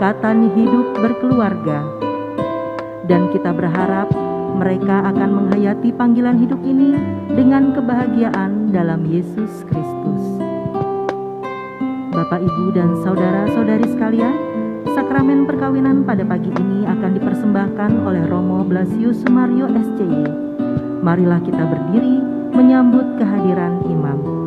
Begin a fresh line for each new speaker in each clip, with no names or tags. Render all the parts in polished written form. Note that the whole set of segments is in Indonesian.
ikatan hidup berkeluarga. Dan kita berharap mereka akan menghayati panggilan hidup ini dengan kebahagiaan dalam Yesus Kristus. Bapak, Ibu, dan saudara-saudari sekalian, sakramen perkawinan pada pagi ini akan dipersembahkan oleh Romo Blasius Sumario SCY. Marilah kita berdiri menyambut kehadiran imam.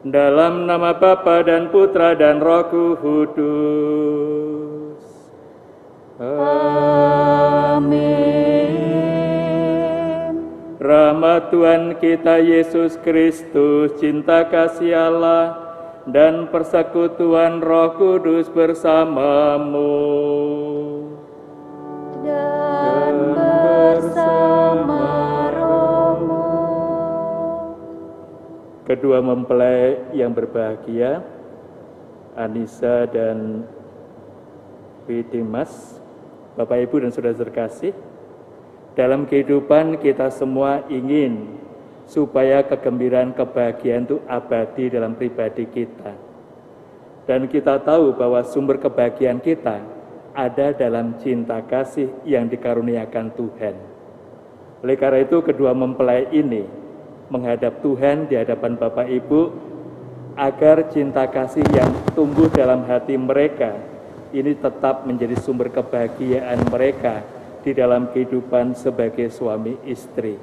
Dalam nama Bapa dan Putra dan Roh Kudus. Amin. Rahmat Tuhan kita Yesus Kristus, cinta kasih Allah, dan persekutuan Roh Kudus bersamamu. Dan bersama kedua mempelai yang berbahagia, Anissa dan Widimas, Bapak, Ibu, dan saudara terkasih, dalam kehidupan kita semua ingin supaya kegembiraan, kebahagiaan itu abadi dalam pribadi kita. Dan kita tahu bahwa sumber kebahagiaan kita ada dalam cinta kasih yang dikaruniakan Tuhan. Oleh karena itu, kedua mempelai ini menghadap Tuhan di hadapan Bapak Ibu, agar cinta kasih yang tumbuh dalam hati mereka ini tetap menjadi sumber kebahagiaan mereka di dalam kehidupan sebagai suami istri.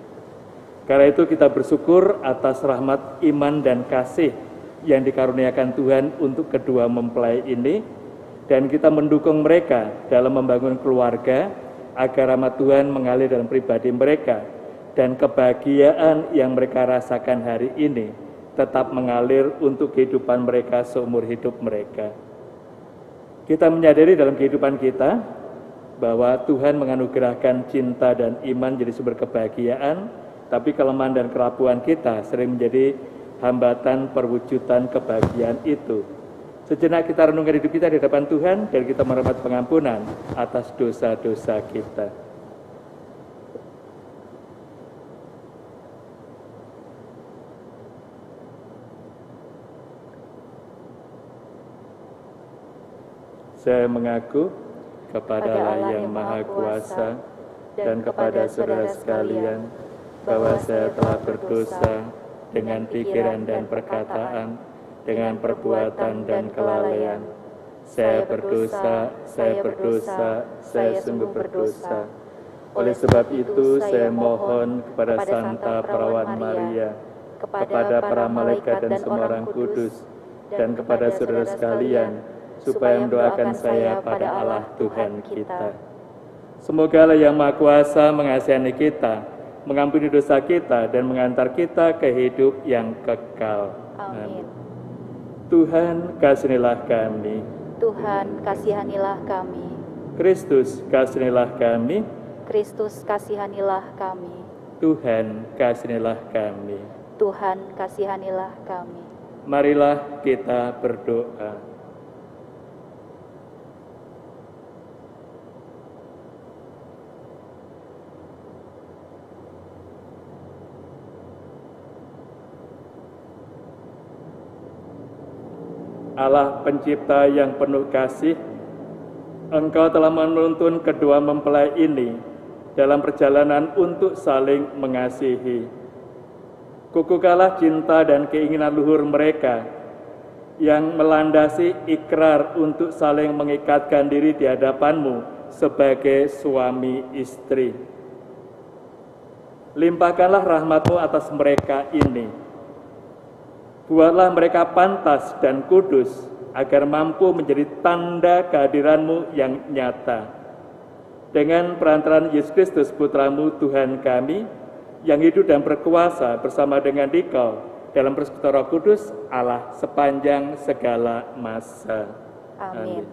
Karena itu kita bersyukur atas rahmat iman dan kasih yang dikaruniakan Tuhan untuk kedua mempelai ini, dan kita mendukung mereka dalam membangun keluarga agar rahmat Tuhan mengalir dalam pribadi mereka, dan kebahagiaan yang mereka rasakan hari ini tetap mengalir untuk kehidupan mereka seumur hidup mereka. Kita menyadari dalam kehidupan kita bahwa Tuhan menganugerahkan cinta dan iman jadi sumber kebahagiaan, tapi kelemahan dan kerapuhan kita sering menjadi hambatan perwujudan kebahagiaan itu. Sejenak kita renungkan hidup kita di hadapan Tuhan, dan kita memohon pengampunan atas dosa-dosa kita. Saya mengaku kepada Allah yang Maha Kuasa dan kepada saudara sekalian bahwa saya telah berdosa dengan pikiran dan perkataan, dengan perbuatan dan kelalaian. Saya berdosa, saya sungguh berdosa. Oleh sebab itu saya mohon kepada Santa Perawan Maria, kepada para malaikat dan semua orang kudus, dan kepada saudara sekalian, supaya mendoakan saya pada Allah Tuhan kita. Semoga Allah yang Maha Kuasa mengasihi kita, mengampuni dosa kita, dan mengantar kita ke hidup yang kekal. Amin. Tuhan, kasihanilah kami.
Tuhan, kasihanilah kami.
Kristus, kasihanilah kami.
Kristus, kasihanilah kami.
Tuhan, kasihanilah kami.
Tuhan, kasihanilah kami.
Marilah kita berdoa. Allah pencipta yang penuh kasih, Engkau telah menuntun kedua mempelai ini dalam perjalanan untuk saling mengasihi. Kukuhkanlah cinta dan keinginan luhur mereka yang melandasi ikrar untuk saling mengikatkan diri di hadapan-Mu sebagai suami istri. Limpahkanlah rahmat-Mu atas mereka ini. Buatlah mereka pantas dan kudus agar mampu menjadi tanda kehadiran-Mu yang nyata. Dengan perantaraan Yesus Kristus Putra-Mu Tuhan kami, yang hidup dan berkuasa bersama dengan Dikau dalam persekutuan Roh Kudus Allah sepanjang segala masa.
Amin.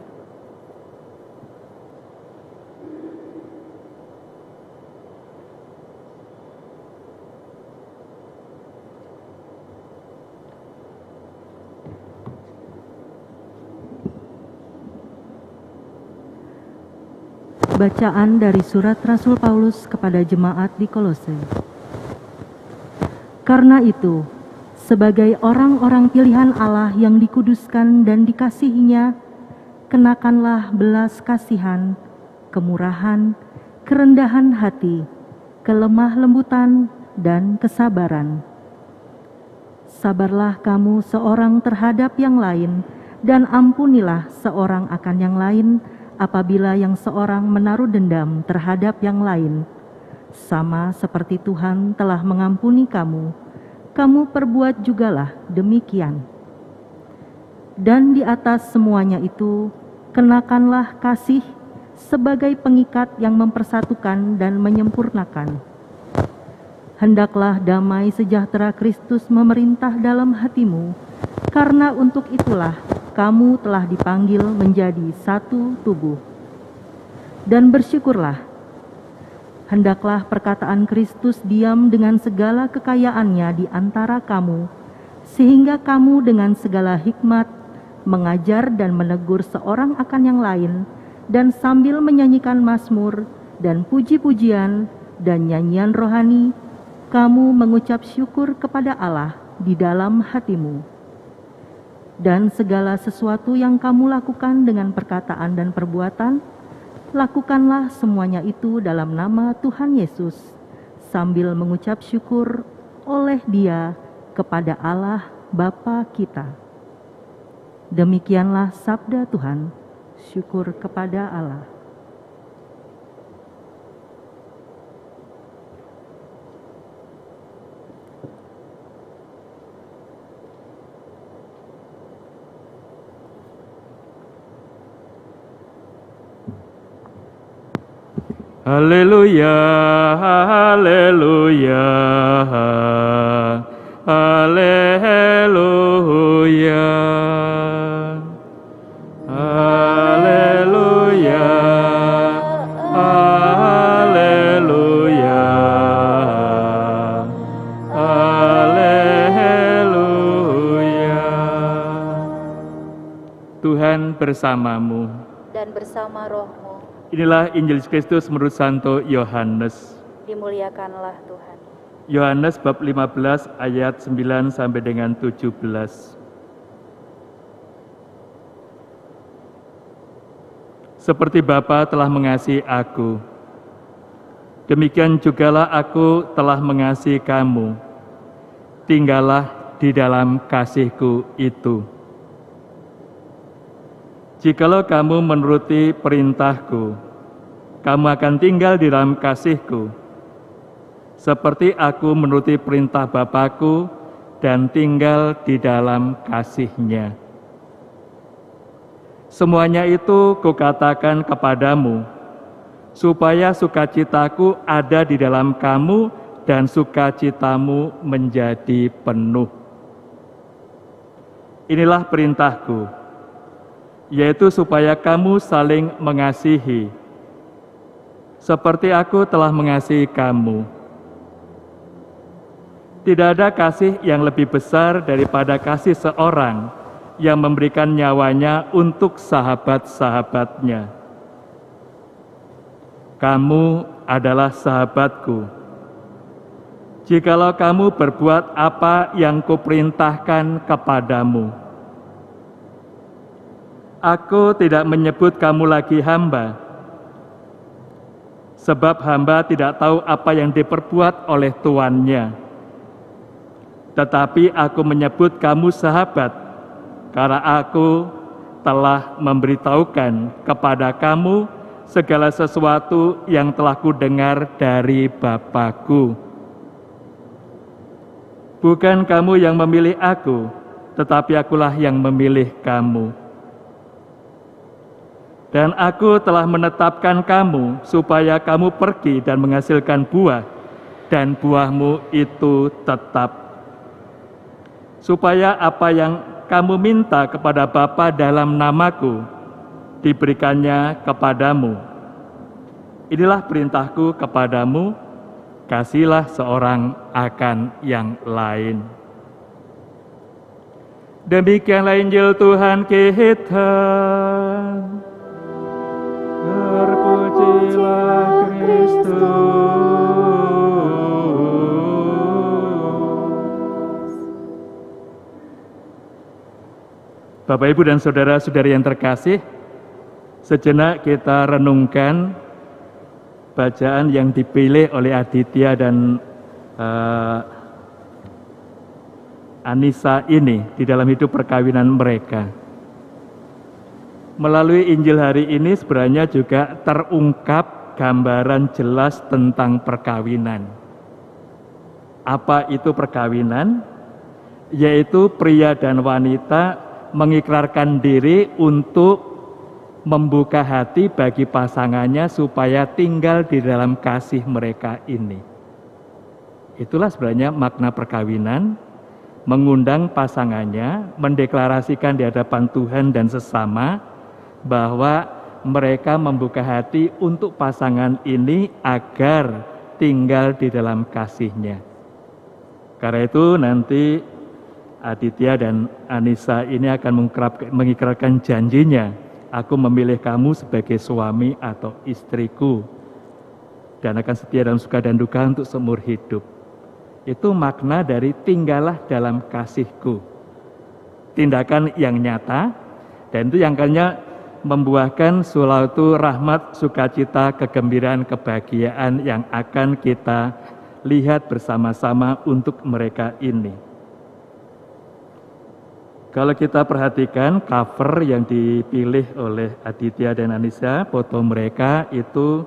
Bacaan dari surat Rasul Paulus kepada jemaat di Kolose. Karena itu, sebagai orang-orang pilihan Allah yang dikuduskan dan dikasihinya, kenakanlah belas kasihan, kemurahan, kerendahan hati, kelemah lembutan, dan kesabaran. Sabarlah kamu seorang terhadap yang lain, dan ampunilah seorang akan yang lain, apabila yang seorang menaruh dendam terhadap yang lain. Sama seperti Tuhan telah mengampuni kamu, kamu perbuat jugalah demikian. Dan di atas semuanya itu, kenakanlah kasih sebagai pengikat yang mempersatukan dan menyempurnakan. Hendaklah damai sejahtera Kristus memerintah dalam hatimu, karena untuk itulah kamu telah dipanggil menjadi satu tubuh. Dan bersyukurlah, hendaklah perkataan Kristus diam dengan segala kekayaannya di antara kamu, sehingga kamu dengan segala hikmat mengajar dan menegur seorang akan yang lain, dan sambil menyanyikan mazmur dan puji-pujian dan nyanyian rohani, kamu mengucap syukur kepada Allah di dalam hatimu. Dan segala sesuatu yang kamu lakukan dengan perkataan dan perbuatan, lakukanlah semuanya itu dalam nama Tuhan Yesus, sambil mengucap syukur oleh Dia kepada Allah Bapa kita. Demikianlah sabda Tuhan, syukur kepada Allah.
Haleluya, haleluya, haleluya, haleluya, haleluya, haleluya. Tuhan bersamamu
Dan bersama rohmu,
Inilah Injil Kristus menurut Santo Yohanes.
dimuliakanlah Tuhan.
Yohanes bab 15 ayat 9 sampai dengan 17. Seperti Bapa telah mengasihi aku, demikian jugalah aku telah mengasihi kamu. Tinggallah di dalam kasihku itu. Jikalau kamu menuruti perintahku, kamu akan tinggal di dalam kasihku, seperti aku menuruti perintah Bapa-Ku dan tinggal di dalam kasih-Nya. Semuanya itu kukatakan kepadamu, supaya sukacitaku ada di dalam kamu dan sukacitamu menjadi penuh. Inilah perintahku, yaitu supaya kamu saling mengasihi, seperti aku telah mengasihi kamu. Tidak ada kasih yang lebih besar daripada kasih seorang yang memberikan nyawanya untuk sahabat-sahabatnya. Kamu adalah sahabatku, jikalau kamu berbuat apa yang kuperintahkan kepadamu. Aku tidak menyebut kamu lagi hamba, sebab hamba tidak tahu apa yang diperbuat oleh tuannya. Tetapi aku menyebut kamu sahabat, karena aku telah memberitahukan kepada kamu segala sesuatu yang telah kudengar dari Bapa-Ku. Bukan kamu yang memilih aku, tetapi akulah yang memilih kamu. Dan aku telah menetapkan kamu supaya kamu pergi dan menghasilkan buah, dan buahmu itu tetap. Supaya apa yang kamu minta kepada Bapa dalam namaku, diberikannya kepadamu. Inilah perintahku kepadamu, kasihilah seorang akan yang lain. Demikianlah Injil Tuhan kita. Terpujilah Kristus. Bapak, Ibu, dan saudara-saudari yang terkasih, sejenak kita renungkan bacaan yang dipilih oleh Aditya dan Anissa ini di dalam hidup perkawinan mereka. Melalui Injil hari ini sebenarnya juga terungkap gambaran jelas tentang perkawinan. Apa itu perkawinan? Yaitu pria dan wanita mengikrarkan diri untuk membuka hati bagi pasangannya supaya tinggal di dalam kasih mereka ini. Itulah sebenarnya makna perkawinan, mengundang pasangannya, mendeklarasikan di hadapan Tuhan dan sesama bahwa mereka membuka hati untuk pasangan ini agar tinggal di dalam kasih-Nya. Karena itu nanti Aditya dan Anissa ini akan mengikrarkan janjinya, aku memilih kamu sebagai suami atau istriku, dan akan setia dalam suka dan duka untuk seumur hidup. Itu makna dari tinggallah dalam kasihku. Tindakan yang nyata, dan itu yang akannya membuahkan suatu rahmat, sukacita, kegembiraan, kebahagiaan yang akan kita lihat bersama-sama untuk mereka ini. Kalau kita perhatikan cover yang dipilih oleh Aditya dan Anissa, foto mereka itu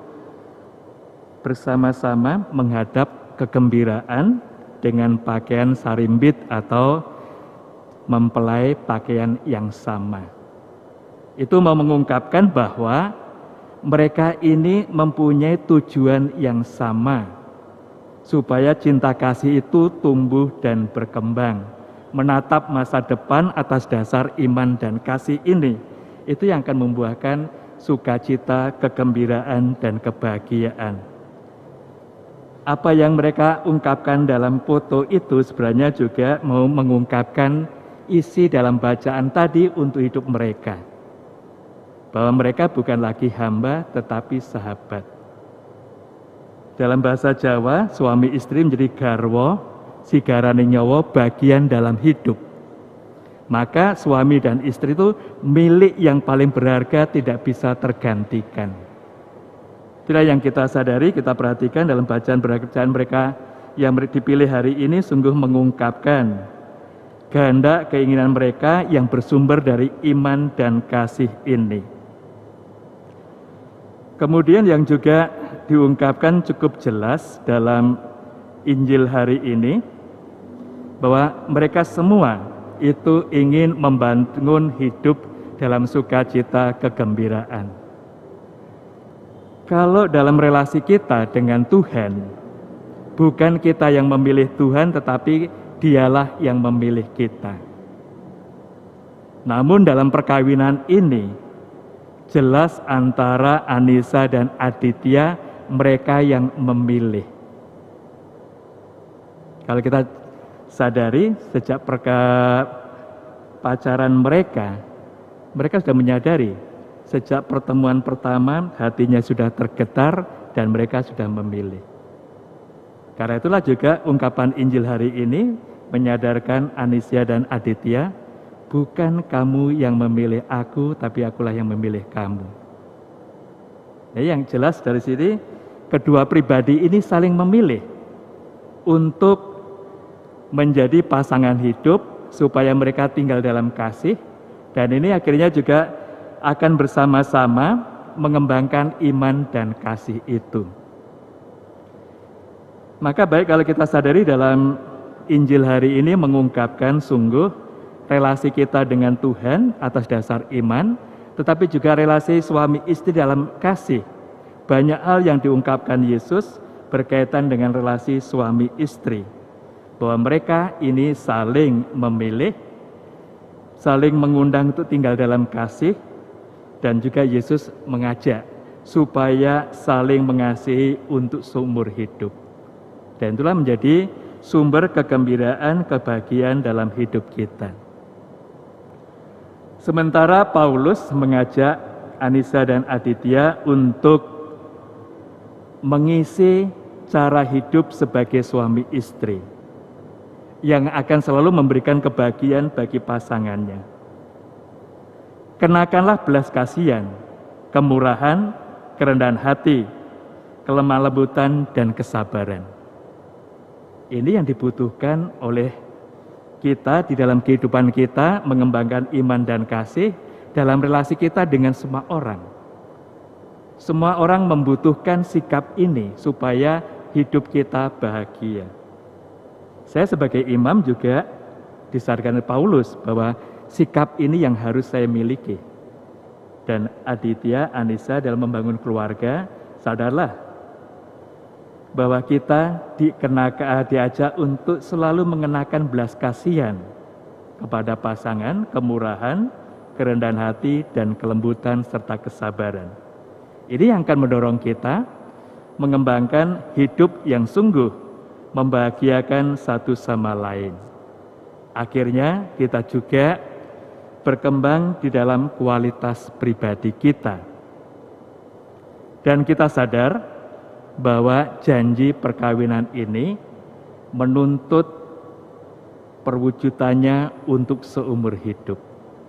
bersama-sama menghadap kegembiraan dengan pakaian sarimbit atau mempelai pakaian yang sama. Itu mau mengungkapkan bahwa mereka ini mempunyai tujuan yang sama, supaya cinta kasih itu tumbuh dan berkembang, menatap masa depan atas dasar iman dan kasih ini. Itu yang akan membuahkan sukacita, kegembiraan, dan kebahagiaan. Apa yang mereka ungkapkan dalam foto itu sebenarnya juga mau mengungkapkan isi dalam bacaan tadi untuk hidup mereka. Bahwa mereka bukan lagi hamba tetapi sahabat. Dalam bahasa Jawa, suami istri menjadi garwa, sigarane nyawa, bagian dalam hidup. Maka suami dan istri itu milik yang paling berharga, tidak bisa tergantikan. Itulah yang kita sadari, kita perhatikan dalam bacaan mereka yang dipilih hari ini sungguh mengungkapkan kehendak keinginan mereka yang bersumber dari iman dan kasih ini. Kemudian yang juga diungkapkan cukup jelas dalam Injil hari ini, bahwa mereka semua itu ingin membangun hidup dalam sukacita, kegembiraan. Kalau dalam relasi kita dengan Tuhan, bukan kita yang memilih Tuhan, tetapi Dialah yang memilih kita. Namun dalam perkawinan ini, jelas antara Anissa dan Aditya, mereka yang memilih. Kalau kita sadari sejak pacaran mereka sudah menyadari sejak pertemuan pertama hatinya sudah tergetar dan mereka sudah memilih. Karena itulah juga ungkapan Injil hari ini menyadarkan Anisia dan Aditya, bukan kamu yang memilih aku, tapi akulah yang memilih kamu. Nah, yang jelas dari sini, kedua pribadi ini saling memilih untuk menjadi pasangan hidup supaya mereka tinggal dalam kasih, dan ini akhirnya juga akan bersama-sama mengembangkan iman dan kasih itu. Maka baik kalau kita sadari dalam Injil hari ini mengungkapkan sungguh relasi kita dengan Tuhan atas dasar iman, tetapi juga relasi suami istri dalam kasih. Banyak hal yang diungkapkan Yesus berkaitan dengan relasi suami istri, bahwa mereka ini saling memilih, saling mengundang untuk tinggal dalam kasih, dan juga Yesus mengajak supaya saling mengasihi untuk seumur hidup. Dan itulah menjadi sumber kegembiraan, kebahagiaan dalam hidup kita. Sementara Paulus mengajak Anissa dan Aditya untuk mengisi cara hidup sebagai suami istri yang akan selalu memberikan kebahagiaan bagi pasangannya. Kenakanlah belas kasihan, kemurahan, kerendahan hati, kelemah lembutan, dan kesabaran. Ini yang dibutuhkan oleh kita di dalam kehidupan kita, mengembangkan iman dan kasih dalam relasi kita dengan semua orang. Semua orang membutuhkan sikap ini supaya hidup kita bahagia. Saya sebagai imam juga disadarkan oleh Paulus bahwa sikap ini yang harus saya miliki. Dan Aditya, Anissa dalam membangun keluarga, sadarlah bahwa kita diajak untuk selalu mengenakan belas kasihan kepada pasangan, kemurahan, kerendahan hati, dan kelembutan serta kesabaran. Ini yang akan mendorong kita mengembangkan hidup yang sungguh membahagiakan satu sama lain. Akhirnya kita juga berkembang di dalam kualitas pribadi kita. Dan kita sadar bahwa janji perkawinan ini menuntut perwujudannya untuk seumur hidup.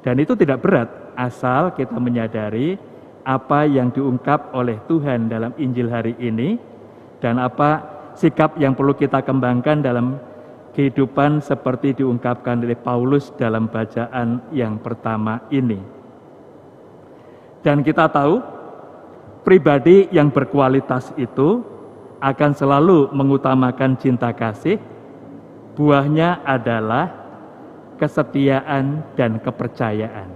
Dan itu tidak berat asal kita menyadari apa yang diungkap oleh Tuhan dalam Injil hari ini dan apa sikap yang perlu kita kembangkan dalam kehidupan seperti diungkapkan oleh Paulus dalam bacaan yang pertama ini. Dan kita tahu pribadi yang berkualitas itu akan selalu mengutamakan cinta kasih. Buahnya adalah kesetiaan dan kepercayaan.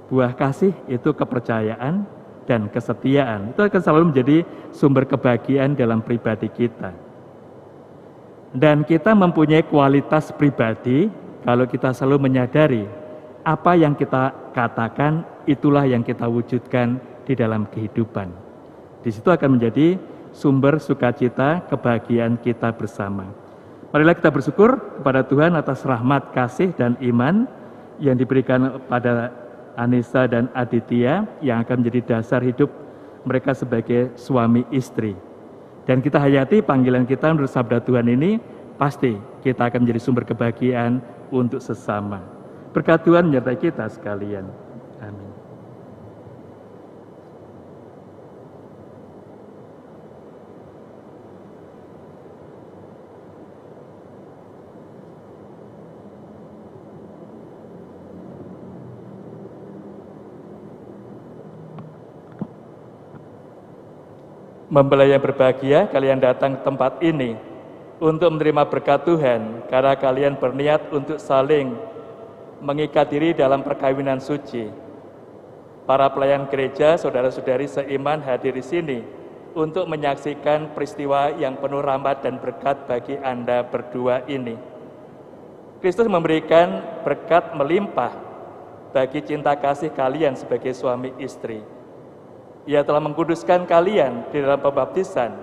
Buah kasih itu kepercayaan dan kesetiaan. Itu akan selalu menjadi sumber kebahagiaan dalam pribadi kita. Dan kita mempunyai kualitas pribadi kalau kita selalu menyadari apa yang kita katakan, itulah yang kita wujudkan di dalam kehidupan. Di situ akan menjadi sumber sukacita, kebahagiaan kita bersama. Marilah kita bersyukur kepada Tuhan atas rahmat, kasih, dan iman yang diberikan pada Anissa dan Aditya yang akan menjadi dasar hidup mereka sebagai suami istri. Dan kita hayati panggilan kita menurut sabda Tuhan ini, pasti kita akan menjadi sumber kebahagiaan untuk sesama. Berkat Tuhan menyertai kita sekalian. Amin. Mempelai yang berbahagia, kalian datang ke tempat ini untuk menerima berkat Tuhan, karena kalian berniat untuk saling mengikat diri dalam perkawinan suci. Para pelayan gereja, saudara-saudari seiman hadir di sini untuk menyaksikan peristiwa yang penuh rahmat dan berkat bagi Anda berdua ini. Kristus memberikan berkat melimpah bagi cinta kasih kalian sebagai suami istri. Ia telah mengkuduskan kalian di dalam pembaptisan,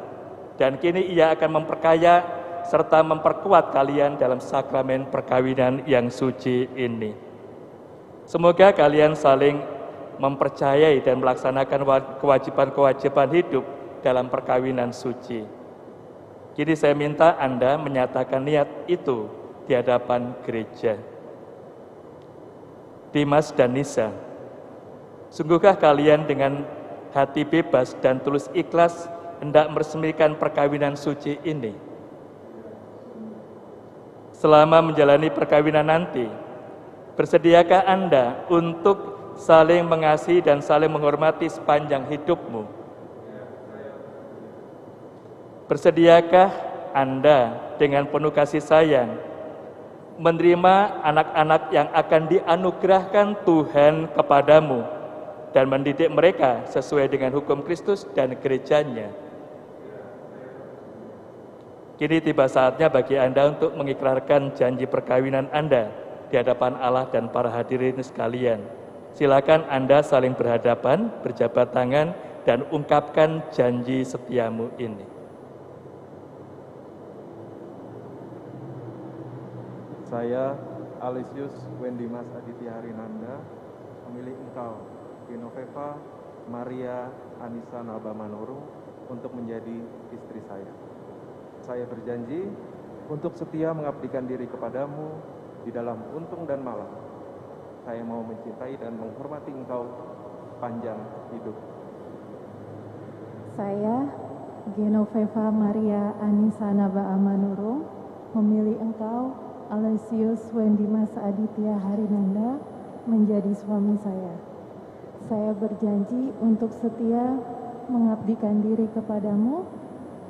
dan kini Ia akan memperkaya serta memperkuat kalian dalam sakramen perkawinan yang suci ini. Semoga kalian saling mempercayai dan melaksanakan kewajiban-kewajiban hidup dalam perkawinan suci. Kini saya minta Anda menyatakan niat itu di hadapan gereja. Dimas dan Nisa, sungguhkah kalian dengan hati bebas dan tulus ikhlas hendak meresmikan perkawinan suci ini? Selama menjalani perkawinan nanti, bersediakah Anda untuk saling mengasihi dan saling menghormati sepanjang hidupmu? Bersediakah Anda dengan penuh kasih sayang menerima anak-anak yang akan dianugerahkan Tuhan kepadamu dan mendidik mereka sesuai dengan hukum Kristus dan gerejanya? Kini tiba saatnya bagi Anda untuk mengikrarkan janji perkawinan Anda di hadapan Allah dan para hadirin sekalian. Silakan Anda saling berhadapan, berjabat tangan, dan ungkapkan janji setiamu ini.
Saya, Alesius Wendimas Aditya Harinanda, memilih engkau, Genoveva Maria Anissa Naba Manurung, untuk menjadi istri saya. Saya berjanji untuk setia mengabdikan diri kepadamu di dalam untung dan malam. Saya mau mencintai dan menghormati engkau panjang hidup.
Saya, Genoveva Maria Anissa Naba Manurung, memilih engkau, Alesius Wendimas Aditya Harinanda, menjadi suami saya. Saya berjanji untuk setia mengabdikan diri kepadamu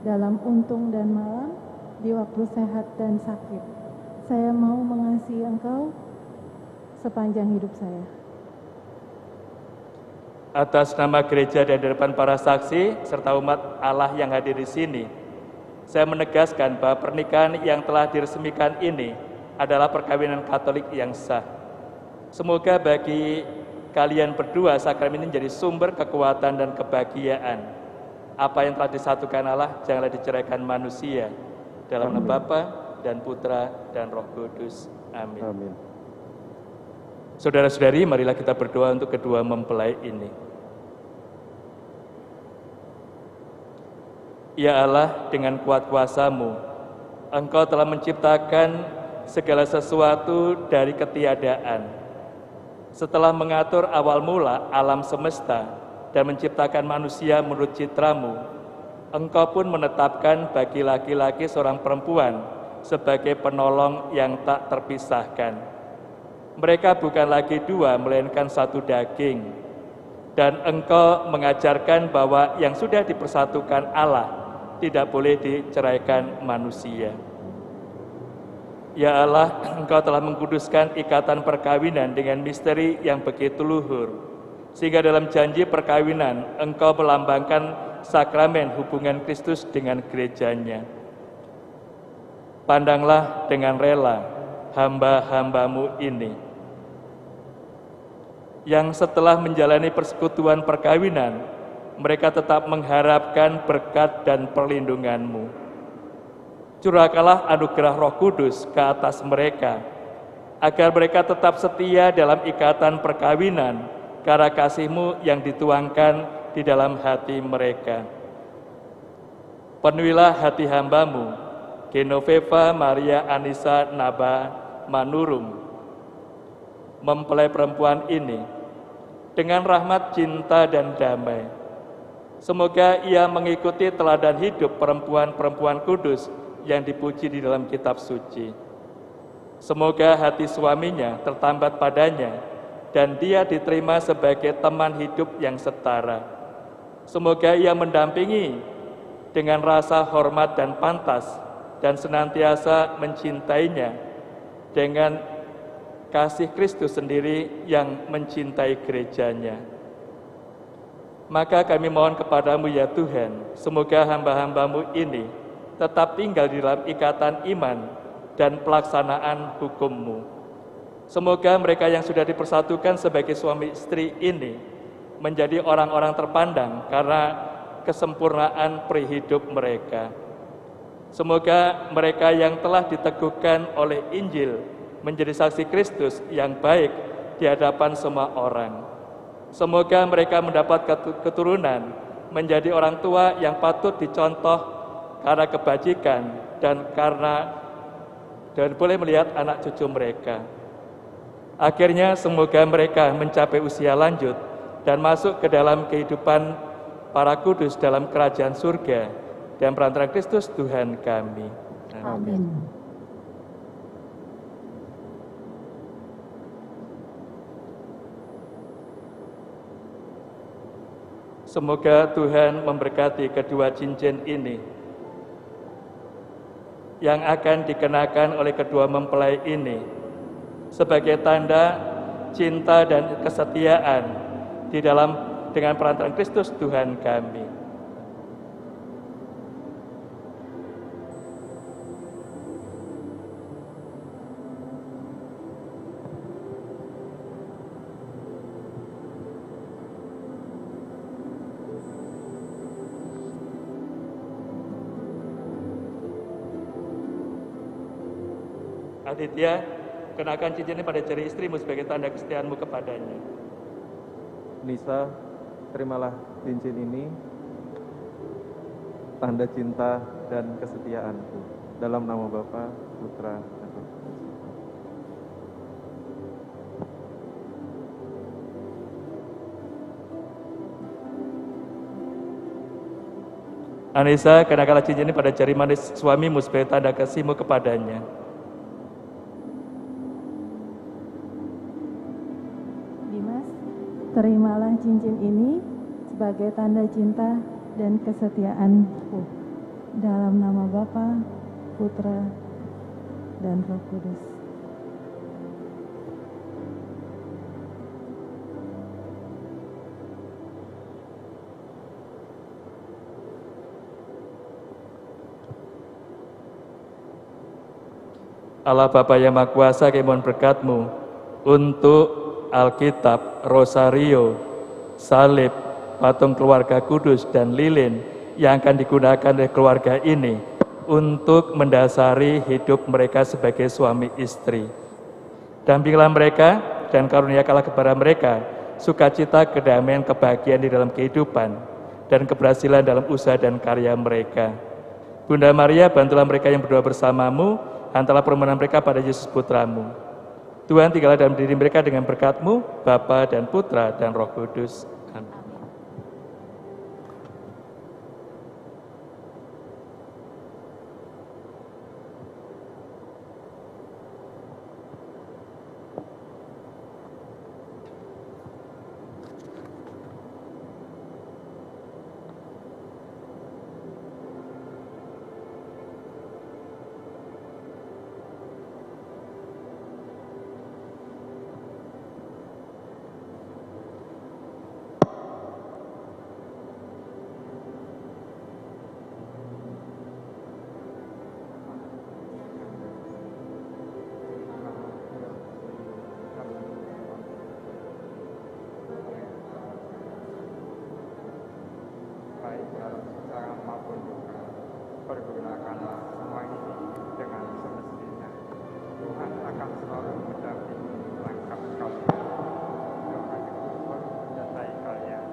dalam untung dan malam, di waktu sehat dan sakit. Saya mau mengasihi engkau sepanjang hidup saya.
Atas nama gereja dan di depan para saksi serta umat Allah yang hadir di sini, saya menegaskan bahwa pernikahan yang telah diresmikan ini adalah perkawinan Katolik yang sah. Semoga bagi kalian berdua sakramen ini menjadi sumber kekuatan dan kebahagiaan. Apa yang telah disatukan Allah janganlah diceraikan manusia. Dalam nama Bapa dan Putra dan Roh Kudus. Amin.
Amin.
Saudara-saudari, marilah kita berdoa untuk kedua mempelai ini. Ya Allah, dengan kuat kuasa-Mu, Engkau telah menciptakan segala sesuatu dari ketiadaan. Setelah mengatur awal mula alam semesta dan menciptakan manusia menurut citra-Mu, Engkau pun menetapkan bagi laki-laki seorang perempuan sebagai penolong yang tak terpisahkan. Mereka bukan lagi dua, melainkan satu daging. Dan Engkau mengajarkan bahwa yang sudah dipersatukan Allah tidak boleh diceraikan manusia. Ya Allah, Engkau telah mengkuduskan ikatan perkawinan dengan misteri yang begitu luhur, sehingga dalam janji perkawinan Engkau melambangkan sakramen hubungan Kristus dengan gerejanya. Pandanglah dengan rela hamba-hambamu ini, yang setelah menjalani persekutuan perkawinan, mereka tetap mengharapkan berkat dan perlindungan-Mu. Curahkanlah anugerah Roh Kudus ke atas mereka, agar mereka tetap setia dalam ikatan perkawinan karena kasih-Mu yang dituangkan di dalam hati mereka. Penuhilah hati hamba-Mu, Genoveva Maria Anissa Naba Manurung, mempelai perempuan ini, dengan rahmat, cinta, dan damai. Semoga ia mengikuti teladan hidup perempuan-perempuan kudus yang dipuji di dalam kitab suci. Semoga hati suaminya tertambat padanya dan dia diterima sebagai teman hidup yang setara. Semoga ia mendampingi dengan rasa hormat dan pantas dan senantiasa mencintainya dengan kasih Kristus sendiri yang mencintai gerejanya. Maka kami mohon kepadamu ya Tuhan, semoga hamba-hambamu ini tetap tinggal di dalam ikatan iman dan pelaksanaan hukum-Mu. Semoga mereka yang sudah dipersatukan sebagai suami istri ini menjadi orang-orang terpandang karena kesempurnaan perihidup mereka. Semoga mereka yang telah diteguhkan oleh Injil menjadi saksi Kristus yang baik di hadapan semua orang. Semoga mereka mendapat keturunan menjadi orang tua yang patut dicontoh karena kebajikan dan boleh melihat anak cucu mereka. Akhirnya semoga mereka mencapai usia lanjut dan masuk ke dalam kehidupan para kudus dalam kerajaan surga dan perantaraan Kristus Tuhan kami.
Amin.
Semoga Tuhan memberkati kedua cincin ini yang akan dikenakan oleh kedua mempelai ini sebagai tanda cinta dan kesetiaan dengan perantaraan Kristus Tuhan kami. Aditya, kenakan cincin ini pada jari istrimu sebagai tanda kesetiaanmu kepadanya.
Nisa, terimalah cincin ini, tanda cinta dan kesetiaanku. Dalam nama Bapa, Putra, dan Roh Kudus.
Anissa, kenakanlah cincin ini pada jari manis suamimu sebagai tanda kasihmu kepadanya.
Terimalah cincin ini sebagai tanda cinta dan kesetiaanku. Dalam nama Bapa, Putra, dan Roh Kudus.
Allah Bapa yang Maha Kuasa, kami mohon berkat-Mu untuk Alkitab, Rosario, salib, patung keluarga kudus, dan lilin yang akan digunakan oleh keluarga ini untuk mendasari hidup mereka sebagai suami istri. Dampingilah mereka dan karuniakanlah kepada mereka sukacita, kedamaian, kebahagiaan di dalam kehidupan, dan keberhasilan dalam usaha dan karya mereka. Bunda Maria, bantulah mereka yang berdoa bersamamu, hantarlah permohonan mereka pada Yesus Putramu. Tuhan, tinggallah dalam diri mereka dengan berkat-Mu, Bapa dan Putra dan Roh Kudus. Amin.
baik dalam secara maupun juga. Pergunakanlah semua ini dengan semestinya. Tuhan akan selalu mendampingi langkah kalian. Doa Tuhan menyertai kalian.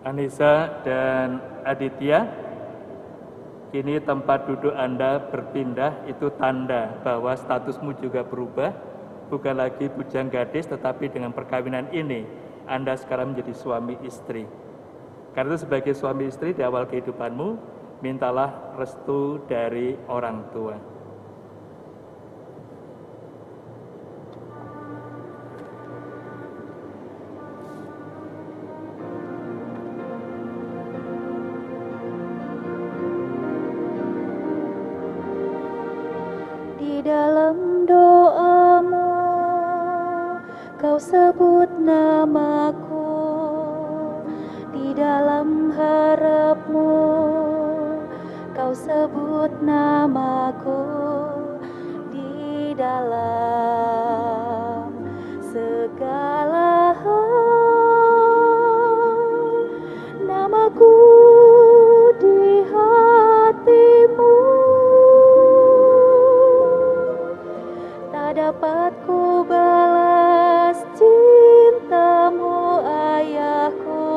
Anissa dan Aditya, kini tempat duduk Anda berpindah, itu tanda bahwa statusmu juga berubah, bukan lagi bujang gadis, tetapi dengan perkawinan ini, Anda sekarang menjadi suami istri. Karena itu sebagai suami istri di awal kehidupanmu, mintalah restu dari orang tua.
Di dalam doamu, kau sebut namaku. Di dalam harapmu, kau sebut namaku. Di dalam segala hal, namaku di hatimu. Tak dapat ku balas cintamu, ayahku.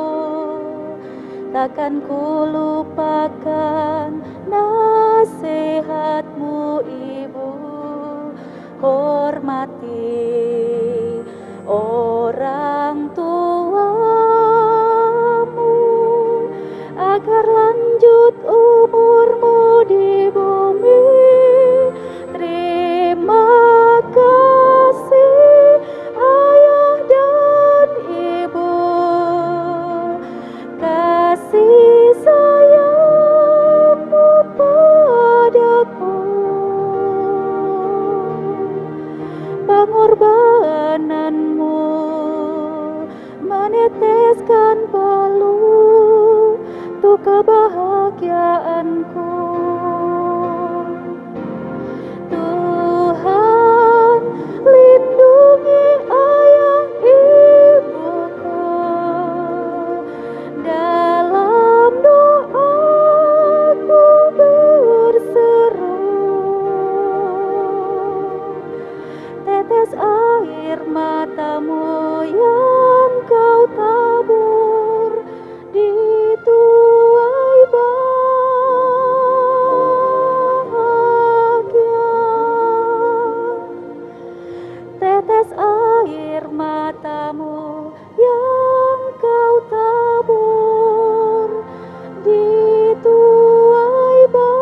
Takkan ku lupakan nasihatmu, ibu. Hormati orang tuamu, agar lanjut umurmu di bumi. Terima kasih ayah dan ibu, kasih sayangmu padaku, pengorbananmu meneteskan palu untuk kebahagiaanku. Tuhan, lindungi ayah ibuku, dalam doaku berseru. Tetes air matamu yang kau tabur di tuai bahagia. Tetes air matamu yang kau tabur di tuai bahagia.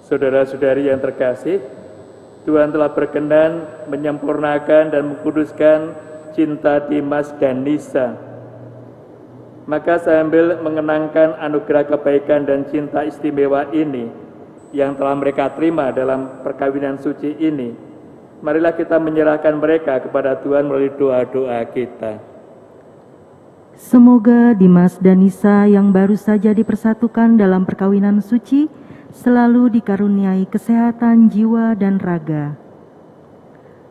Saudara-saudari yang terkasih, Tuhan telah berkenan menyempurnakan dan mengkuduskan cinta Dimas dan Nisa. Maka sambil mengenangkan anugerah kebaikan dan cinta istimewa ini yang telah mereka terima dalam perkawinan suci ini, marilah kita menyerahkan mereka kepada Tuhan melalui doa-doa kita.
Semoga Dimas dan Nisa yang baru saja dipersatukan dalam perkawinan suci selalu dikaruniai kesehatan jiwa dan raga.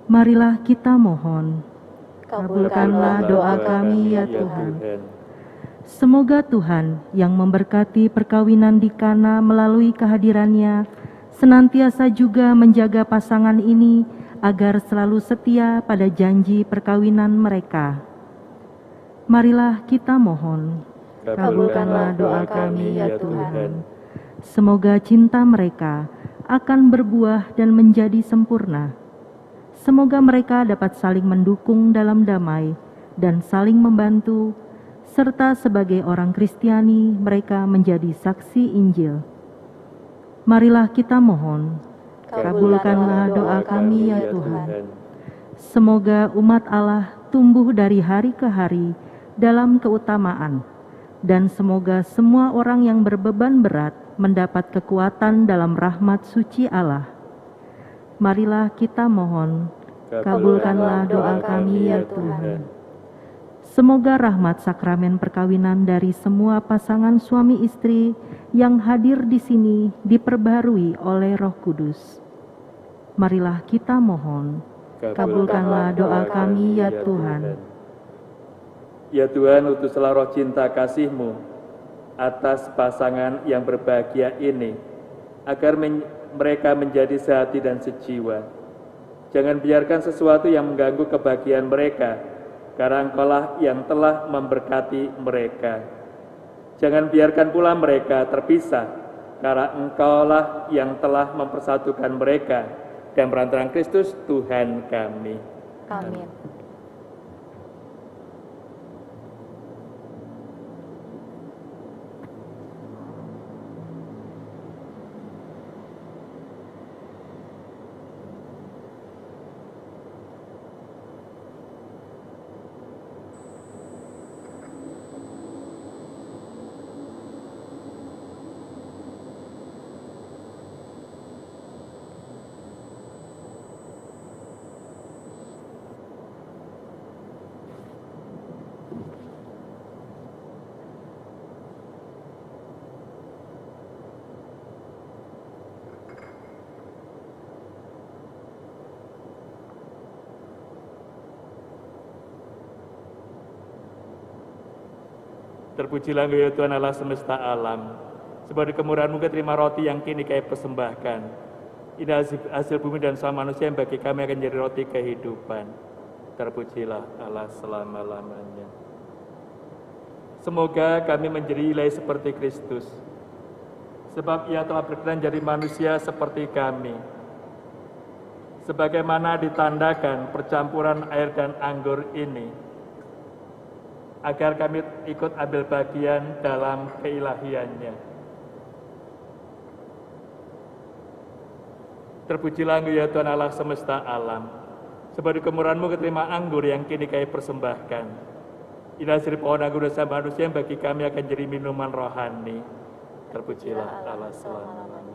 Marilah kita mohon. Kabulkanlah doa kami ya Tuhan. Semoga Tuhan yang memberkati perkawinan di Kana melalui kehadirannya senantiasa juga menjaga pasangan ini agar selalu setia pada janji perkawinan mereka. Marilah kita mohon. Kabulkanlah doa kami ya Tuhan. Semoga cinta mereka akan berbuah dan menjadi sempurna. Semoga mereka dapat saling mendukung dalam damai dan saling membantu, serta sebagai orang Kristiani mereka menjadi saksi Injil. Marilah kita mohon. Kabulkanlah doa kami ya Tuhan. Semoga umat Allah tumbuh dari hari ke hari dalam keutamaan, dan semoga semua orang yang berbeban berat mendapat kekuatan dalam rahmat suci Allah. Marilah kita mohon. Kabulkanlah doa kami ya Tuhan. Semoga rahmat sakramen perkawinan dari semua pasangan suami istri yang hadir di sini diperbarui oleh Roh Kudus. Marilah kita mohon. Kabulkanlah doa kami ya Tuhan.
Ya Tuhan, utuslah roh cinta kasih-Mu atas pasangan yang berbahagia ini, agar mereka menjadi sehati dan sejiwa. Jangan biarkan sesuatu yang mengganggu kebahagiaan mereka, karena Engkaulah yang telah memberkati mereka. Jangan biarkan pula mereka terpisah, karena Engkaulah yang telah mempersatukan mereka, dan perantaraan Kristus Tuhan kami.
Amin.
Terpujilah Engkau ya Tuhan Allah semesta alam. Sebab di kemurahan-Mu terima roti yang kini Kami persembahkan. Ini hasil bumi dan sama manusia yang bagi kami akan jadi roti kehidupan. Terpujilah Allah selama-lamanya. Semoga kami menjadi ilahi seperti Kristus. Sebab Ia telah berkenan jadi manusia seperti kami. Sebagaimana ditandakan percampuran air dan anggur ini, agar kami ikut ambil bagian dalam keilahiannya. Terpujilah Engkau ya Tuhan Allah semesta alam. Sebab di kemurahan-Mu keterima anggur yang kini Kami persembahkan. Ini hasil pohon anggur dosa manusia yang bagi kami akan jadi minuman rohani. Terpujilah Allah selama-lamanya.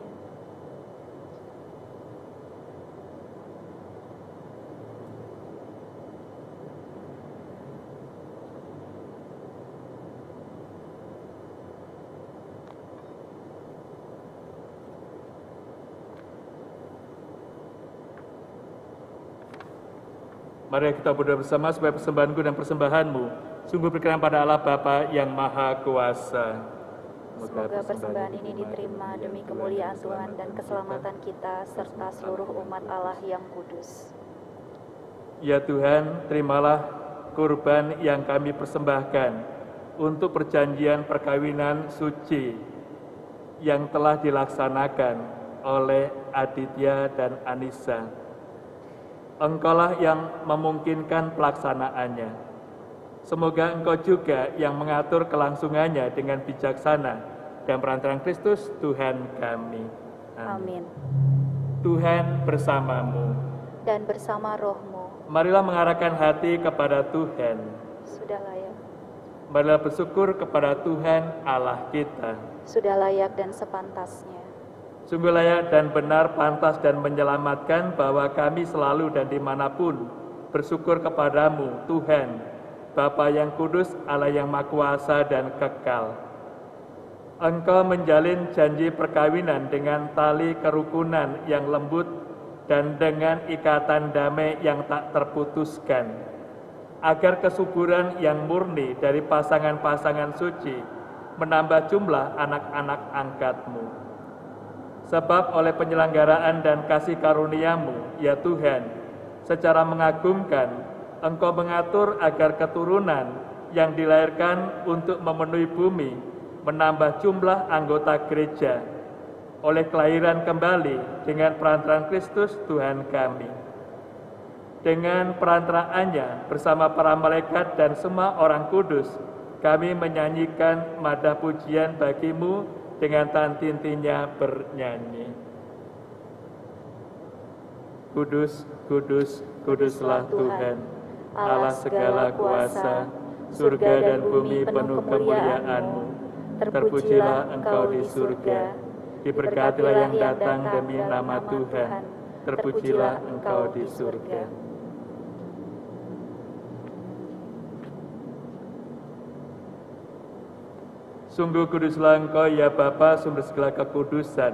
Mari kita berdoa bersama supaya persembahanku dan persembahanmu sungguh berkenan pada Allah Bapa yang Maha Kuasa.
Semoga persembahan ini diterima demi kemuliaan Tuhan dan keselamatan kita serta seluruh umat Allah yang kudus.
Ya Tuhan, terimalah kurban yang kami persembahkan untuk perjanjian perkawinan suci yang telah dilaksanakan oleh Aditya dan Anissa. Engkaulah yang memungkinkan pelaksanaannya. Semoga Engkau juga yang mengatur kelangsungannya dengan bijaksana dan perantaraan Kristus Tuhan kami.
Amin.
Tuhan bersamamu.
Dan bersama rohmu.
Marilah mengarahkan hati kepada Tuhan.
Sudah layak.
Marilah bersyukur kepada Tuhan Allah kita.
Sudah layak dan sepantasnya.
Sungguh layak dan benar, pantas dan menyelamatkan bahwa kami selalu dan dimanapun bersyukur kepadamu, Tuhan, Bapa yang kudus, Allah yang maha kuasa dan kekal. Engkau menjalin janji perkawinan dengan tali kerukunan yang lembut dan dengan ikatan damai yang tak terputuskan, agar kesuburan yang murni dari pasangan-pasangan suci menambah jumlah anak-anak angkat-Mu. Sebab oleh penyelenggaraan dan kasih karunia-Mu, ya Tuhan, secara mengagumkan, Engkau mengatur agar keturunan yang dilahirkan untuk memenuhi bumi menambah jumlah anggota gereja oleh kelahiran kembali dengan perantaraan Kristus Tuhan kami. Dengan perantaraannya bersama para malaikat dan semua orang kudus, kami menyanyikan madah pujian bagi-Mu dengan tantintinya bernyanyi. Kudus, kudus, kuduslah Tuhan, Allah segala kuasa, surga dan bumi penuh kemuliaan-Mu. Terpujilah Engkau di surga, diberkatilah yang datang demi nama Tuhan, terpujilah Engkau di surga. Sungguh kuduslah Engkau ya Bapa, sumber segala kekudusan.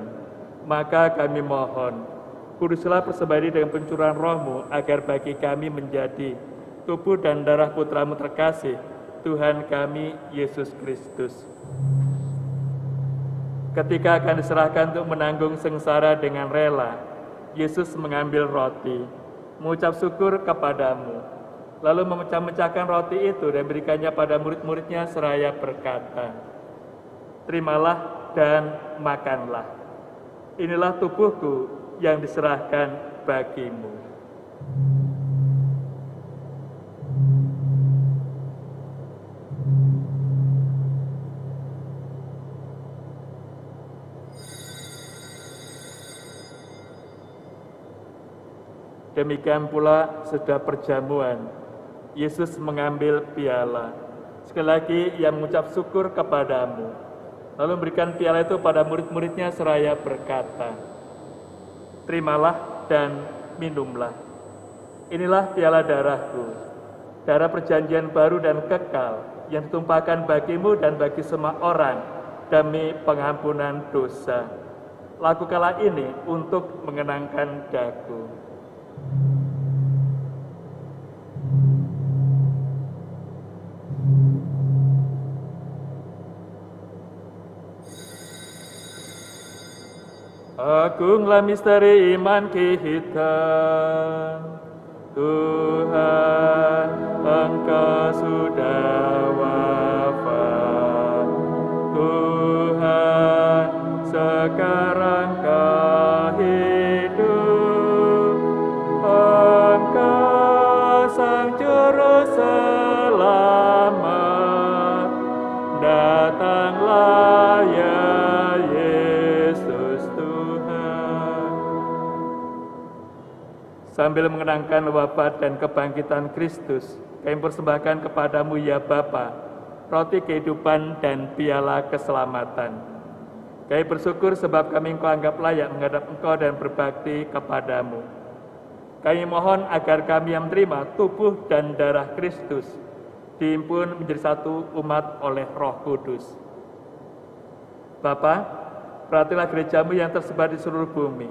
Maka kami mohon, kuduslah persembahan ini dengan pencurahan roh-Mu, agar bagi kami menjadi tubuh dan darah Putra-Mu terkasih, Tuhan kami Yesus Kristus. Ketika akan diserahkan untuk menanggung sengsara dengan rela, Yesus mengambil roti, mengucap syukur kepadamu, lalu memecah-mecahkan roti itu dan berikannya pada murid-muridnya seraya berkata, "Terimalah dan makanlah. Inilah tubuhku yang diserahkan bagimu." Demikian pula sesudah perjamuan, Yesus mengambil piala. Sekali lagi ia mengucap syukur kepadamu, lalu memberikan piala itu pada murid-muridnya seraya berkata, "Terimalah dan minumlah. Inilah piala darahku, darah perjanjian baru dan kekal yang ditumpahkan bagimu dan bagi semua orang demi pengampunan dosa. Lakukanlah ini untuk mengenangkan daku." Agunglah misteri iman kita, Tuhan, Engkau sudah wafat. Tuhan, sekarang Kau hidup. Engkau Sang Juru Selamat. Datanglah ya Yesus Tuhan. Sambil mengenangkan wafat dan kebangkitan Kristus, kami persembahkan kepadamu ya Bapa, roti kehidupan dan piala keselamatan. Kami bersyukur sebab kami Engkau anggap layak menghadap Engkau dan berbakti kepadamu. Kami mohon agar kami yang menerima tubuh dan darah Kristus dihimpun menjadi satu umat oleh Roh Kudus. Bapa, perhatilah gerejamu yang tersebar di seluruh bumi.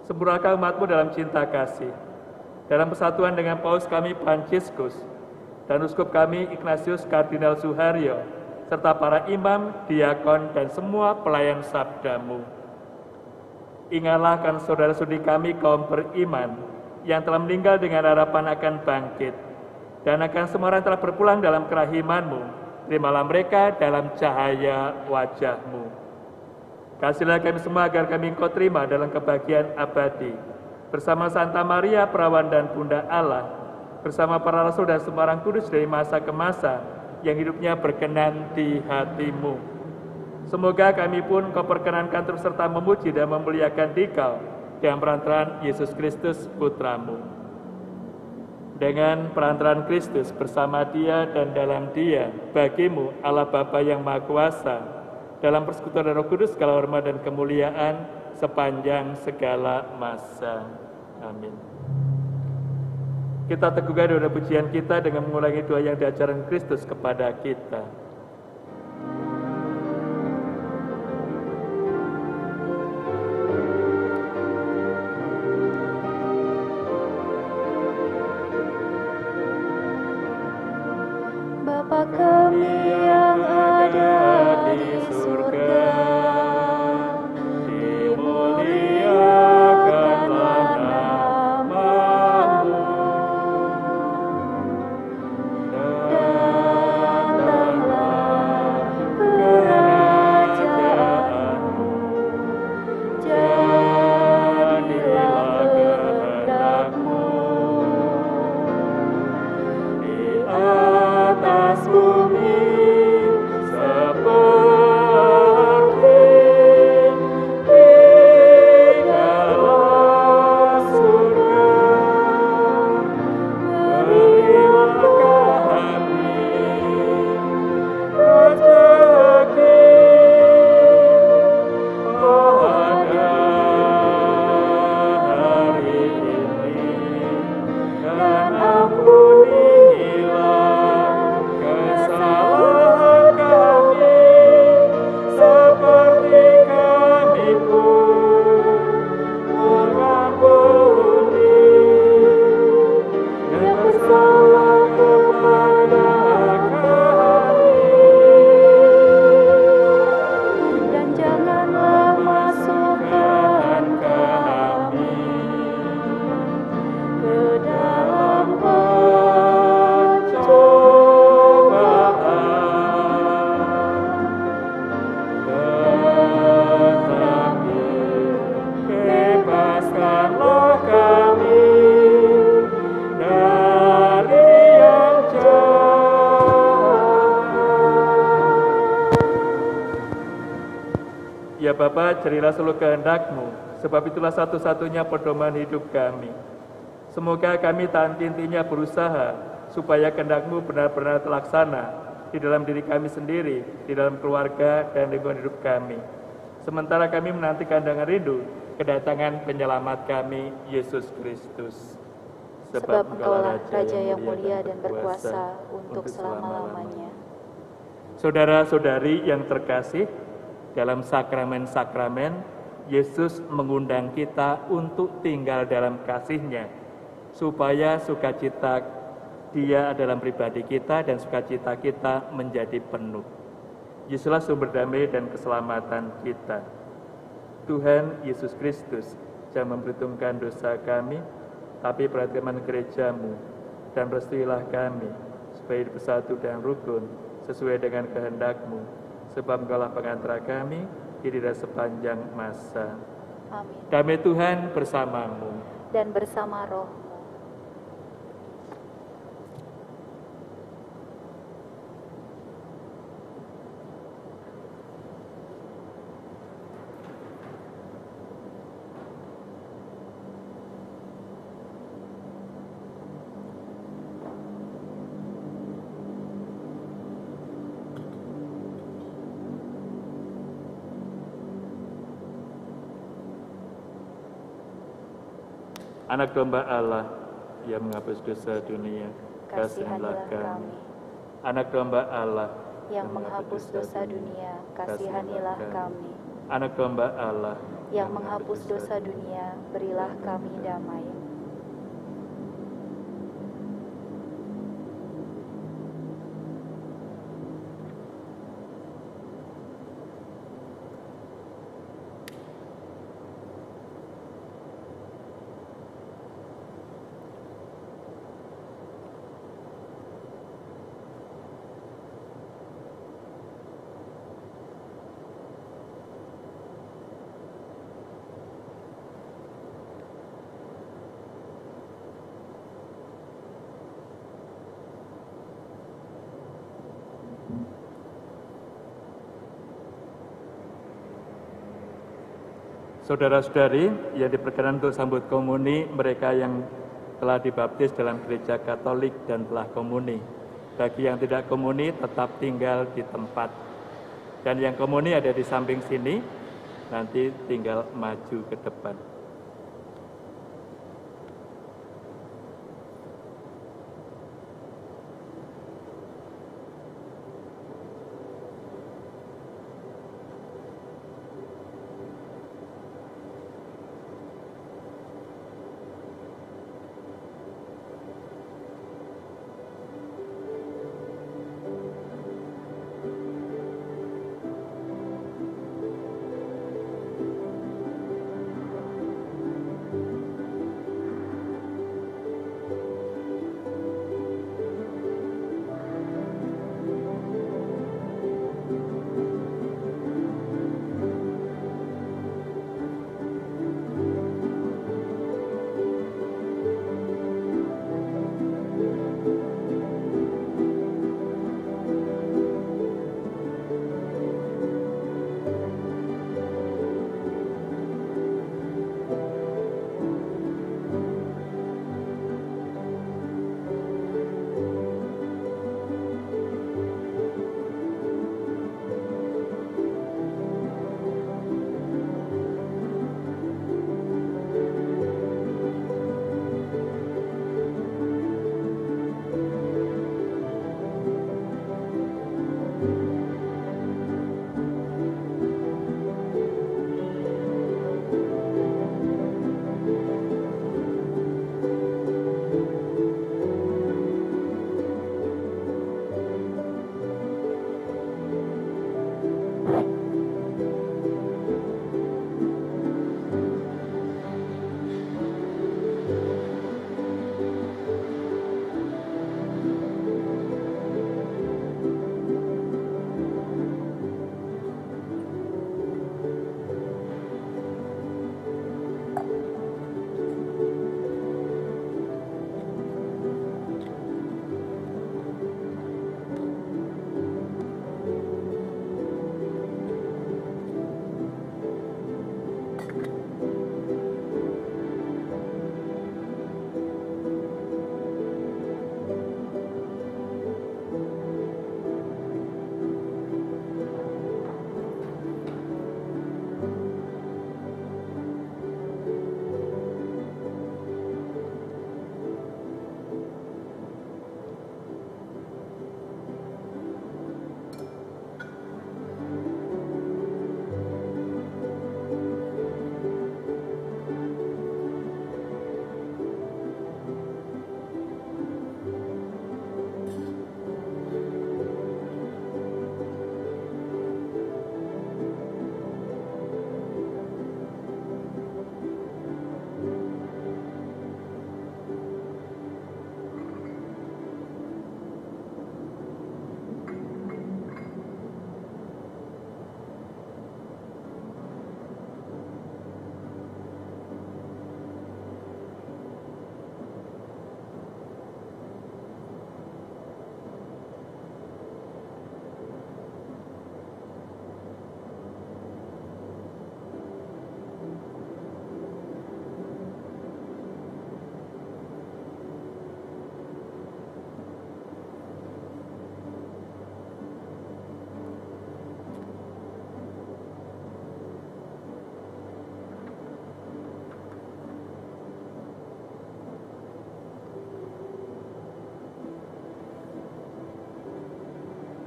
Sempurnakan umatmu dalam cinta kasih. Dalam persatuan dengan Paus kami Fransiskus dan Uskup kami Ignatius Kardinal Suharyo, serta para imam, diakon, dan semua pelayan sabdamu. Ingatlah akan saudara-saudari kami kaum beriman yang telah meninggal dengan harapan akan bangkit, dan akan semua orang yang telah berpulang dalam kerahiman-Mu. Terimalah mereka dalam cahaya wajah-Mu. Kasihlah kami semua agar kami Engkau terima dalam kebahagiaan abadi, bersama Santa Maria, Perawan dan Bunda Allah, bersama para rasul dan semua orang kudus dari masa ke masa, yang hidupnya berkenan di hati-Mu. Semoga kami pun Kau perkenankan terus serta memuji dan memuliakan Dikau dengan perantaraan Yesus Kristus Putra-Mu. Dengan perantaraan Kristus bersama Dia dan dalam Dia, bagimu Allah Bapa yang Maha Kuasa, dalam persekutuan Roh Kudus segala hormat dan kemuliaan sepanjang segala masa. Amin. Kita teguhkan doa pujian kita dengan mengulangi doa yang diajarkan Kristus kepada kita.
Bapa kami yang ada di surga, dimuliakanlah namamu, datanglah
Ya Bapa, jadilah seluruh kehendak-Mu, sebab itulah satu-satunya pedoman hidup kami. Semoga kami tak henti-hentinya berusaha, supaya kehendak-Mu benar-benar terlaksana di dalam diri kami sendiri, di dalam keluarga dan lingkungan hidup kami. Sementara kami menantikan dengan rindu kedatangan penyelamat kami, Yesus Kristus.
Sebab Engkaulah Raja yang mulia dan berkuasa untuk selama-lamanya.
Saudara-saudari yang terkasih, dalam sakramen-sakramen, Yesus mengundang kita untuk tinggal dalam kasih-Nya, supaya sukacita Dia dalam pribadi kita dan sukacita kita menjadi penuh. Yesuslah sumber damai dan keselamatan kita. Tuhan Yesus Kristus, jangan memperhitungkan dosa kami, tapi perhatikan gereja-Mu, dan restuilah kami, supaya bersatu dan rukun, sesuai dengan kehendak-Mu, sebab Engkaulah pengantara kami, tidak sepanjang masa.
Amin.
Damai Tuhan bersamamu.
Dan bersama roh.
Anak domba Allah yang menghapus dosa dunia,
Kasihanilah kami.
Anak domba Allah
Yang menghapus dosa dunia, kasihanilah kami.
Anak domba Allah
Yang menghapus dosa dunia, berilah kami damai.
Saudara-saudari yang diperkenan untuk sambut komuni, mereka yang telah dibaptis dalam gereja Katolik dan telah komuni. Bagi yang tidak komuni tetap tinggal di tempat. Dan yang komuni ada di samping sini, nanti tinggal maju ke depan.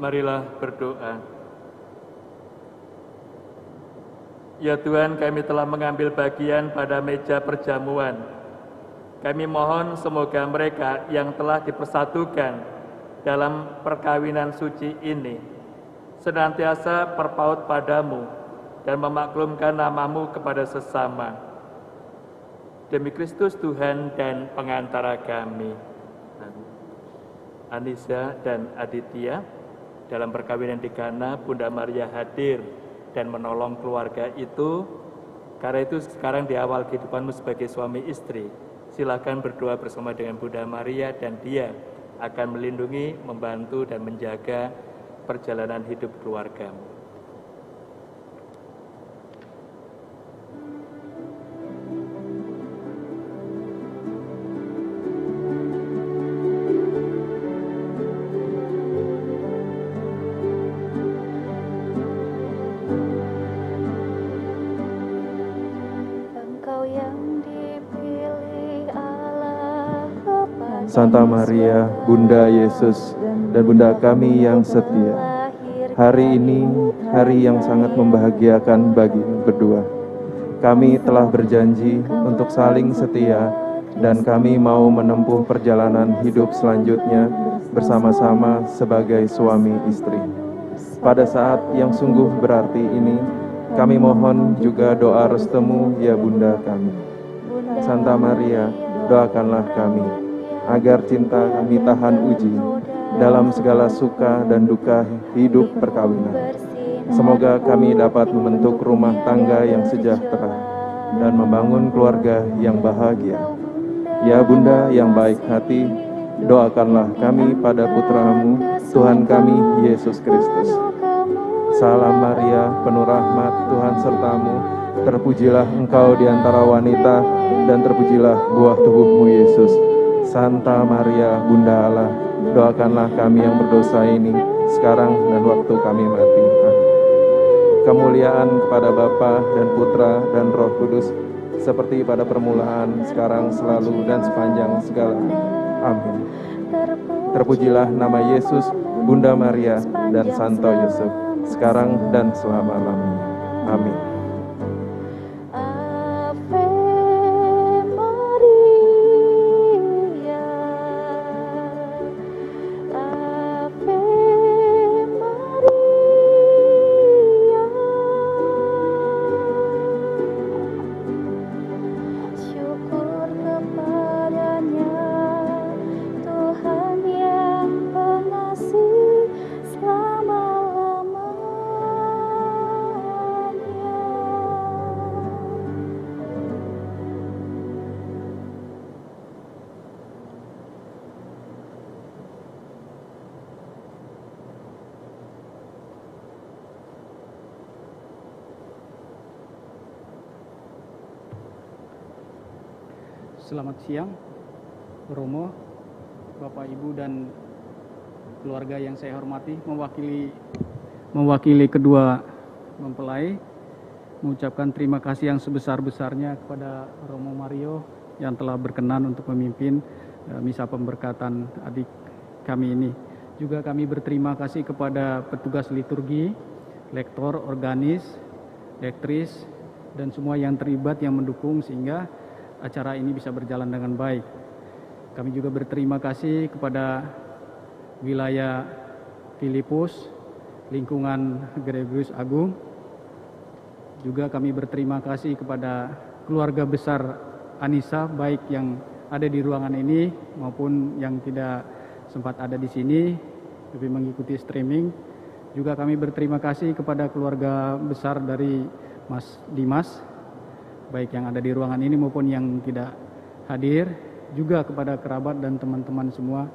Marilah berdoa. Ya Tuhan, kami telah mengambil bagian pada meja perjamuan. Kami mohon semoga mereka yang telah dipersatukan dalam perkawinan suci ini senantiasa berpaut padamu dan memaklumkan namamu kepada sesama. Demi Kristus Tuhan dan pengantara kami. Anissa dan Aditya, dalam perkawinan di Kana, Bunda Maria hadir dan menolong keluarga itu. Karena itu sekarang di awal kehidupanmu sebagai suami istri, silakan berdoa bersama dengan Bunda Maria dan dia akan melindungi, membantu dan menjaga perjalanan hidup keluargamu.
Santa Maria, Bunda Yesus, dan Bunda kami yang setia. Hari ini, hari yang sangat membahagiakan bagi berdua. Kami telah berjanji untuk saling setia, dan kami mau menempuh perjalanan hidup selanjutnya bersama-sama sebagai suami istri. Pada saat yang sungguh berarti ini, kami mohon juga doa restumu, ya Bunda kami. Santa Maria, doakanlah kami agar cinta kami tahan uji dalam segala suka dan duka hidup perkawinan. Semoga kami dapat membentuk rumah tangga yang sejahtera dan membangun keluarga yang bahagia. Ya Bunda yang baik hati, doakanlah kami pada putra-Mu, Tuhan kami, Yesus Kristus. Salam Maria, penuh rahmat, Tuhan sertamu. Terpujilah engkau di antara wanita, dan terpujilah buah tubuhmu, Yesus. Santa Maria, Bunda Allah, doakanlah kami yang berdosa ini, sekarang dan waktu kami mati. Kemuliaan kepada Bapa dan Putra dan Roh Kudus, seperti pada permulaan, sekarang, selalu, dan sepanjang segala. Amin. Terpujilah nama Yesus, Bunda Maria, dan Santo Yusuf, sekarang dan selama-lamanya. Amin.
Selamat siang, Romo, Bapak, Ibu, dan keluarga yang saya hormati. Mewakili kedua mempelai, mengucapkan terima kasih yang sebesar-besarnya kepada Romo Mario yang telah berkenan untuk memimpin misa pemberkatan adik kami ini. Juga kami berterima kasih kepada petugas liturgi, lektor, organis, lektris, dan semua yang terlibat yang mendukung sehingga acara ini bisa berjalan dengan baik. Kami juga berterima kasih kepada wilayah Filipus, lingkungan Gregorius Agung. Juga kami berterima kasih kepada keluarga besar Anissa, baik yang ada di ruangan ini maupun yang tidak sempat ada di sini, tapi mengikuti streaming. Juga kami berterima kasih kepada keluarga besar dari Mas Dimas, baik yang ada di ruangan ini maupun yang tidak hadir, juga kepada kerabat dan teman-teman semua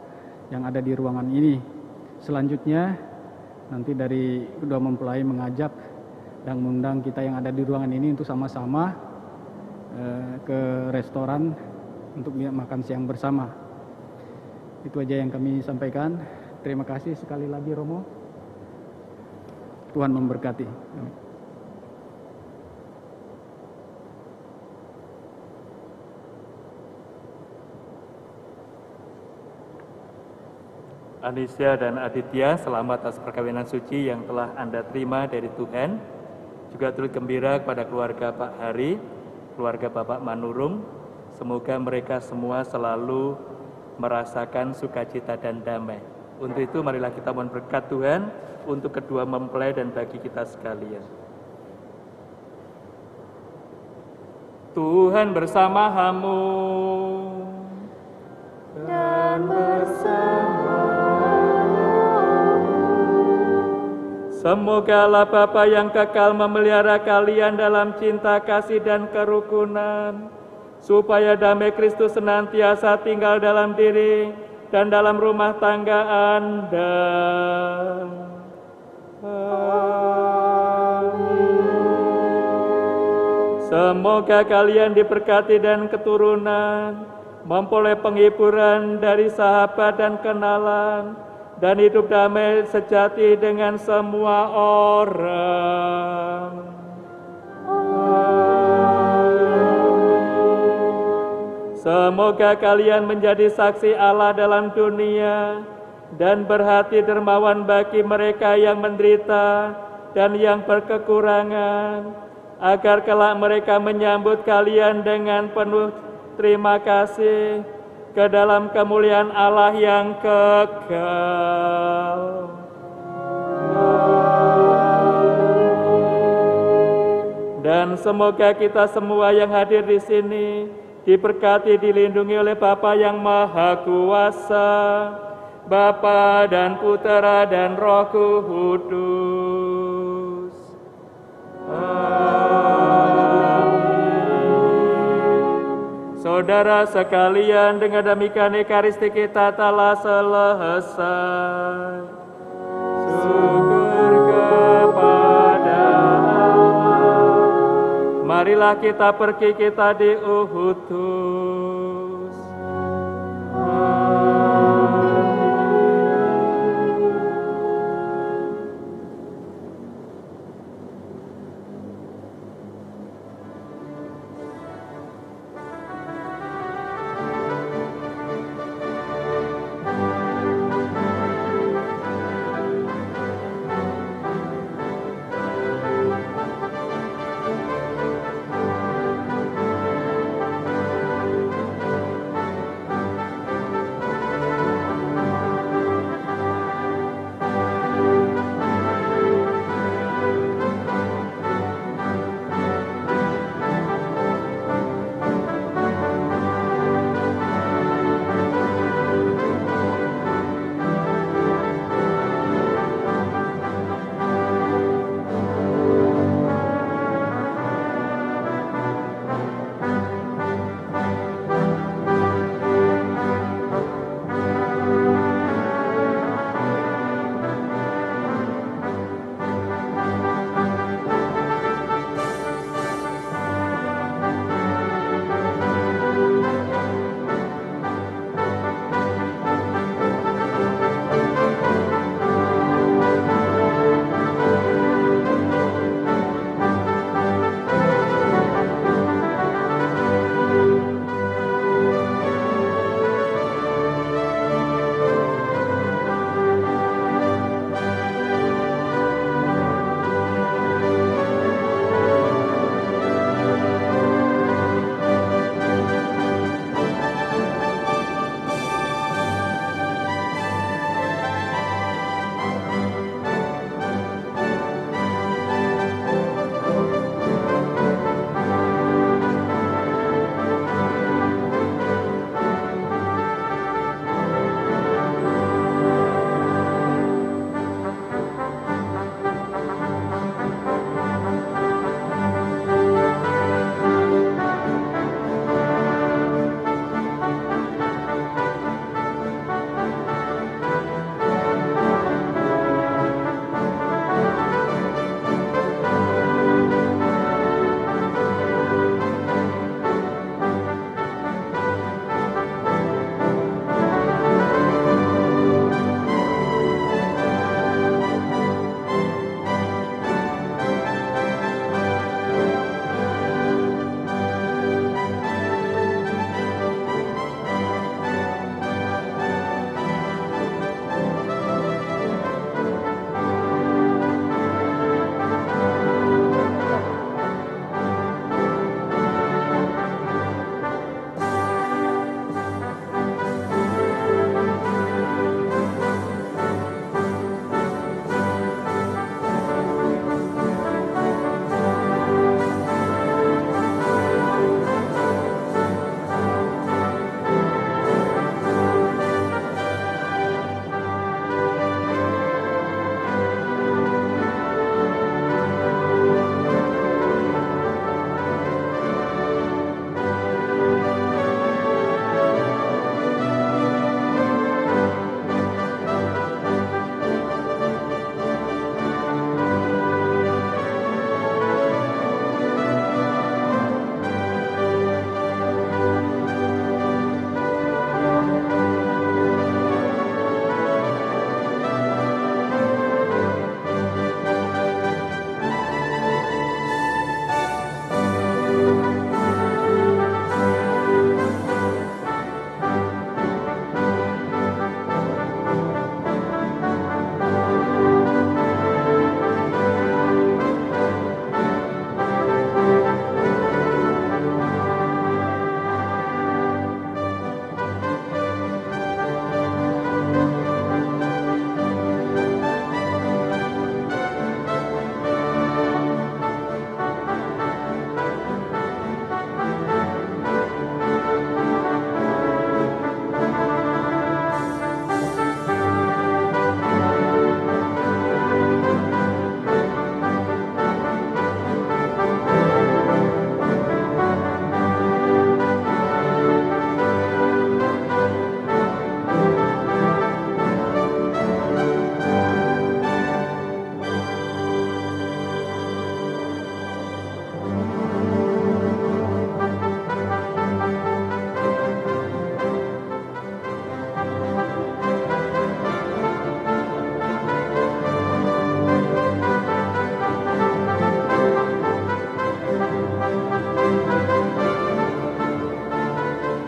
yang ada di ruangan ini. Selanjutnya, nanti dari kedua mempelai mengajak dan mengundang kita yang ada di ruangan ini untuk sama-sama ke restoran untuk makan siang bersama. Itu aja yang kami sampaikan. Terima kasih sekali lagi, Romo. Tuhan memberkati. Amin.
Anisya dan Aditya, selamat atas perkawinan suci yang telah Anda terima dari Tuhan. Juga turut gembira kepada keluarga Pak Hari, keluarga Bapak Manurung. Semoga mereka semua selalu merasakan sukacita dan damai. Untuk itu marilah kita mohon berkat Tuhan untuk kedua mempelai dan bagi kita sekalian. Tuhan bersama-hamu
Dan bersama
semoga Allah Bapa yang kekal memelihara kalian dalam cinta kasih dan kerukunan, supaya damai Kristus senantiasa tinggal dalam diri dan dalam rumah tangga Anda. Semoga kalian diberkati dan keturunan, memperoleh penghiburan dari sahabat dan kenalan, dan hidup damai sejati dengan semua orang. Semoga kalian menjadi saksi Allah dalam dunia dan berhati dermawan bagi mereka yang menderita dan yang berkekurangan, agar kelak mereka menyambut kalian dengan penuh terima kasih ke dalam kemuliaan Allah yang kekal. Dan semoga kita semua yang hadir di sini diberkati, dilindungi oleh Bapa yang Maha Kuasa, Bapa dan Putera dan Roh Kudus. Saudara sekalian, dengan demikian Ekaristi kita telah selesai. Syukur kepada Allah. Marilah kita pergi, kita diutus.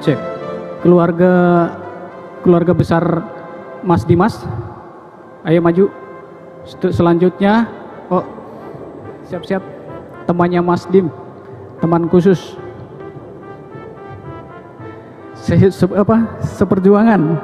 Cek. Keluarga besar Mas Dimas, ayo maju. Selanjutnya, oh siap-siap, temannya Mas Dim, teman khusus seperjuangan.